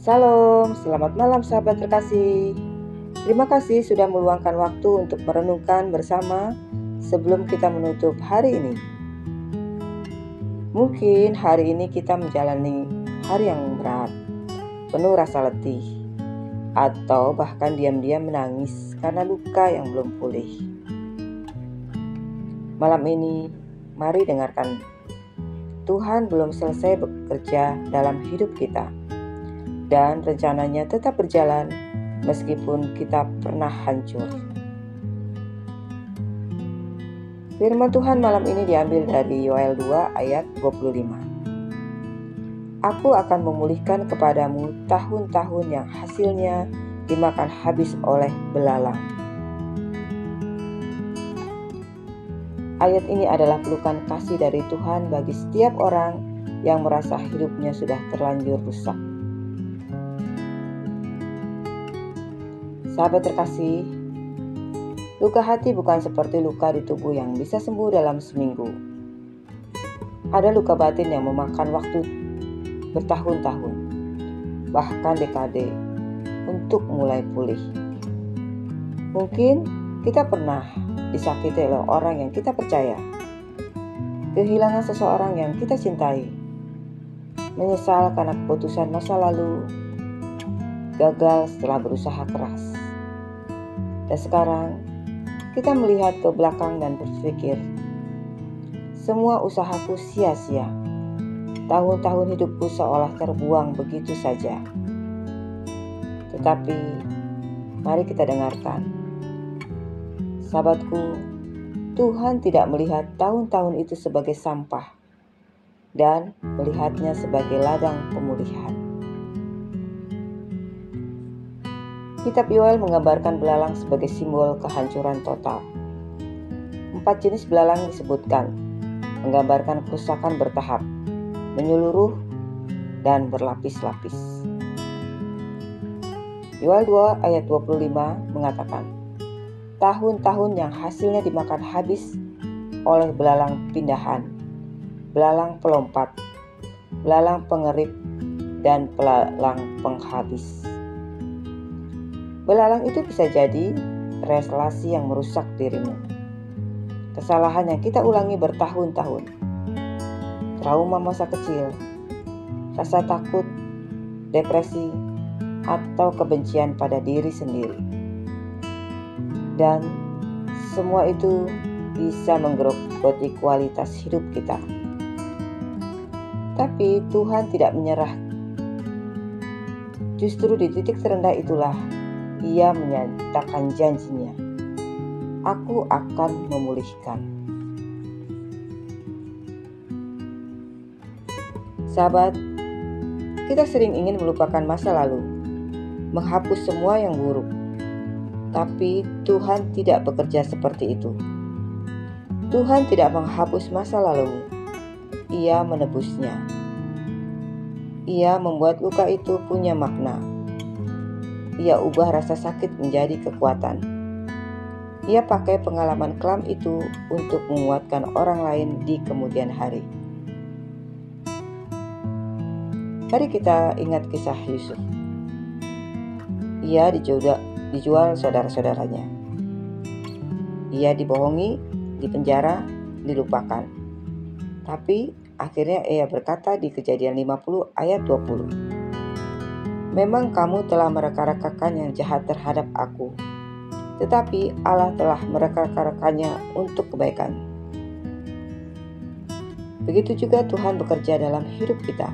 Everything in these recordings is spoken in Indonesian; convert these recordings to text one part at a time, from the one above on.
Salam, selamat malam sahabat terkasih. Terima kasih sudah meluangkan waktu untuk merenungkan bersama sebelum kita menutup hari ini. Mungkin hari ini kita menjalani hari yang berat, penuh rasa letih, atau bahkan diam-diam menangis karena luka yang belum pulih. Malam ini, mari dengarkan. Tuhan belum selesai bekerja dalam hidup kita, dan rencananya tetap berjalan meskipun kita pernah hancur. Firman Tuhan malam ini diambil dari Yoel 2 ayat 25. Aku akan memulihkan kepadamu tahun-tahun yang hasilnya dimakan habis oleh belalang. Ayat ini adalah pelukan kasih dari Tuhan bagi setiap orang yang merasa hidupnya sudah terlanjur rusak. Sahabat terkasih, luka hati bukan seperti luka di tubuh yang bisa sembuh dalam seminggu. Ada luka batin yang memakan waktu bertahun-tahun, bahkan dekade, untuk mulai pulih. Mungkin kita pernah disakiti oleh orang yang kita percaya, kehilangan seseorang yang kita cintai, menyesal karena keputusan masa lalu, gagal setelah berusaha keras. Dan sekarang kita melihat ke belakang dan berpikir, semua usahaku sia-sia. Tahun-tahun hidupku seolah terbuang begitu saja. Tetapi mari kita dengarkan. Sahabatku, Tuhan tidak melihat tahun-tahun itu sebagai sampah dan melihatnya sebagai ladang pemulihan. Kitab Yoel menggambarkan belalang sebagai simbol kehancuran total. 4 jenis belalang disebutkan, menggambarkan kerusakan bertahap, menyeluruh, dan berlapis-lapis. Yoel 2 ayat 25 mengatakan, tahun-tahun yang hasilnya dimakan habis oleh belalang pindahan, belalang pelompat, belalang pengerip, dan belalang penghabis. Belalang itu bisa jadi relasi yang merusak dirimu, kesalahan yang kita ulangi bertahun-tahun, trauma masa kecil, rasa takut, depresi, atau kebencian pada diri sendiri. Dan semua itu bisa menggerogoti kualitas hidup kita. Tapi Tuhan tidak menyerah. Justru di titik terendah itulah Ia menyatakan janjinya, aku akan memulihkan. Sahabat, kita sering ingin melupakan masa lalu, menghapus semua yang buruk. Tapi Tuhan tidak bekerja seperti itu. Tuhan tidak menghapus masa lalu, Ia menebusnya. Ia membuat luka itu punya makna. Ia ubah rasa sakit menjadi kekuatan. Ia pakai pengalaman kelam itu untuk menguatkan orang lain di kemudian hari. Mari kita ingat kisah Yusuf. Ia dijual saudara-saudaranya. Ia dibohongi, dipenjara, dilupakan. Tapi akhirnya ia berkata di Kejadian 50 ayat 20. Memang kamu telah mereka-rekakan yang jahat terhadap aku, tetapi Allah telah mereka-rekakannya untuk kebaikan. Begitu juga Tuhan bekerja dalam hidup kita.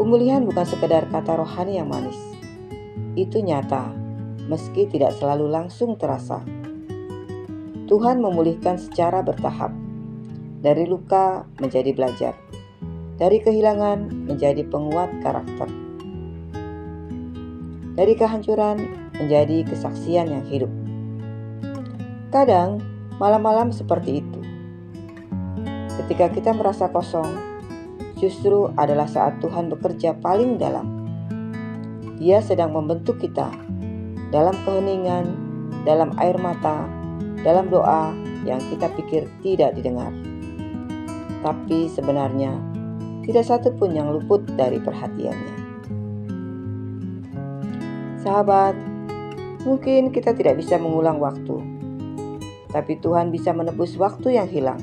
Pemulihan bukan sekedar kata rohani yang manis. Itu nyata, meski tidak selalu langsung terasa. Tuhan memulihkan secara bertahap. Dari luka menjadi belajar. Dari kehilangan menjadi penguat karakter. Dari kehancuran menjadi kesaksian yang hidup. Kadang malam-malam seperti itu. Ketika kita merasa kosong, justru adalah saat Tuhan bekerja paling dalam. Dia sedang membentuk kita dalam keheningan, dalam air mata, dalam doa yang kita pikir tidak didengar. Tapi sebenarnya tidak satu pun yang luput dari perhatiannya. Sahabat, mungkin kita tidak bisa mengulang waktu, tapi Tuhan bisa menebus waktu yang hilang.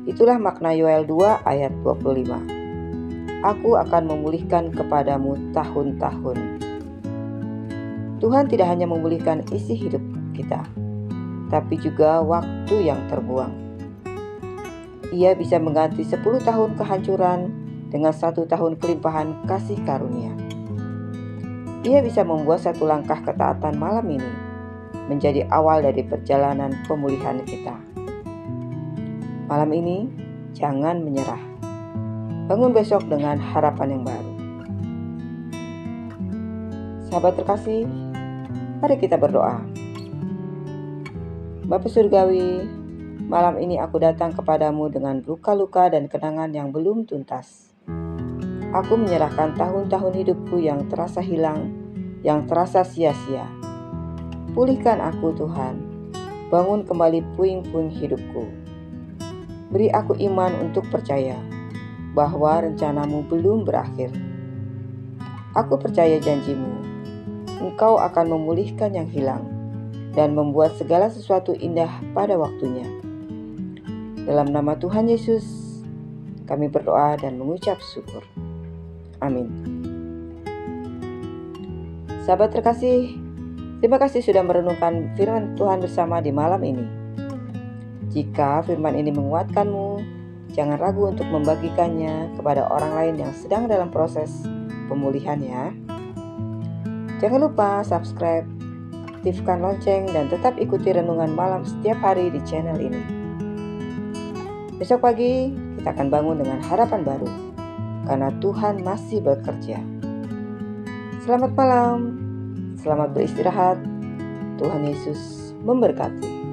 Itulah makna Yoel 2 ayat 25. Aku akan memulihkan kepadamu tahun-tahun. Tuhan tidak hanya memulihkan isi hidup kita, tapi juga waktu yang terbuang. Ia bisa mengganti 10 tahun kehancuran dengan 1 tahun kelimpahan kasih karunia. Ia bisa membuat 1 langkah ketaatan malam ini menjadi awal dari perjalanan pemulihan kita. Malam ini, jangan menyerah. Bangun besok dengan harapan yang baru. Sahabat terkasih, mari kita berdoa. Bapa Surgawi, malam ini aku datang kepadamu dengan luka-luka dan kenangan yang belum tuntas. Aku menyerahkan tahun-tahun hidupku yang terasa hilang, yang terasa sia-sia. Pulihkan aku Tuhan, bangun kembali puing-puing hidupku. Beri aku iman untuk percaya bahwa rencanamu belum berakhir. Aku percaya janjimu, Engkau akan memulihkan yang hilang dan membuat segala sesuatu indah pada waktunya. Dalam nama Tuhan Yesus, kami berdoa dan mengucap syukur. Amin. Sahabat terkasih, terima kasih sudah merenungkan firman Tuhan bersama di malam ini. Jika firman ini menguatkanmu, jangan ragu untuk membagikannya kepada orang lain yang sedang dalam proses pemulihan ya. Jangan lupa subscribe, aktifkan lonceng, dan tetap ikuti renungan malam setiap hari di channel ini. Besok pagi kita akan bangun dengan harapan baru, karena Tuhan masih bekerja. Selamat malam, selamat beristirahat. Tuhan Yesus memberkati.